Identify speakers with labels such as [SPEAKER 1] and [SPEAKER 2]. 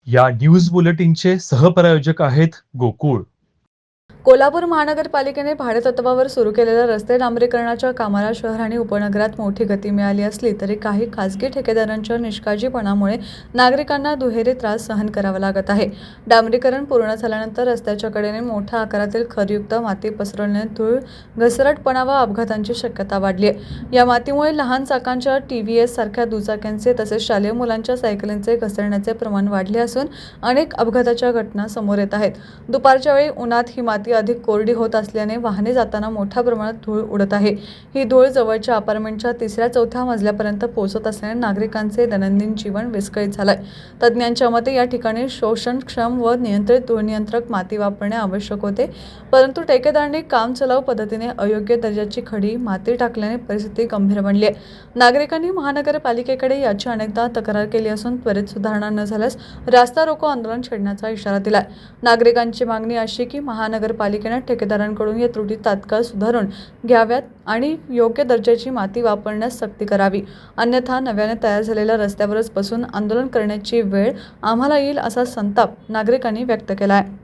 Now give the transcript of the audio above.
[SPEAKER 1] या न्यूज बुलेटिनचे सहप्रायोजक आहेत गोकुळ.
[SPEAKER 2] कोल्हापूर महानगरपालिकेने भाडेतत्त्वावर सुरू केलेल्या रस्ते डांबरीकरणाच्या कामाला शहर आणि उपनगरात मोठी गती मिळाली असली तरी काही खासगी ठेकेदारांच्या निष्काळजीपणामुळे नागरिकांना दुहेरी त्रास सहन करावा लागत आहे. डांबरीकरण पूर्ण झाल्यानंतर रस्त्याच्या कडेने मोठ्या आकारातील खडयुक्त माती पसरल्याने धूळ, घसरटपणा व अपघातांची शक्यता वाढली आहे. या मातीमुळे लहान चाकांच्या TVS सारख्या दुचाक्यांचे तसेच शालेय मुलांच्या सायकलींचे घसरण्याचे प्रमाण वाढले असून अनेक अपघाताच्या घटना समोर येत आहेत. दुपारच्या वेळी उन्हात ही माती अधिक कोरडी होत असल्याने वाहने जाताना मोठ्या प्रमाणात धूळ उडत आहे. ही धूळ जवळच्या अपार्टमेंटच्या 3ऱ्या-4थ्या मजल्यापर्यंत पोहोचत असल्याने नागरिकांचे दैनंदिन जीवन विस्कळीत झालंय. तज्ज्ञांच्या मते या ठिकाणी शोषणक्षम व नियंत्रित धूळ नियंत्रक माती वापरणे आवश्यक होते, परंतु ठेकेदारांनी कामचलाऊ पद्धतीने अयोग्य दर्जाची खडी माती टाकल्याने परिस्थिती गंभीर बनली आहे. नागरिकांनी महानगरपालिकेकडे याची अनेकदा तक्रार केली असून त्वरित सुधारणा न झाल्यास रास्ता रोको आंदोलन छेडण्याचा इशारा दिलाय. नागरिकांची मागणी अशी की महानगरपालिकेने ठेकेदारांकडून या त्रुटी तात्काळ सुधारून घ्याव्यात आणि योग्य दर्जाची माती वापरण्यास सक्ती करावी, अन्यथा नव्याने तयार झालेल्या रस्त्यावरच बसून आंदोलन करण्याची वेळ आम्हाला येईल असा संताप नागरिकांनी व्यक्त केला आहे.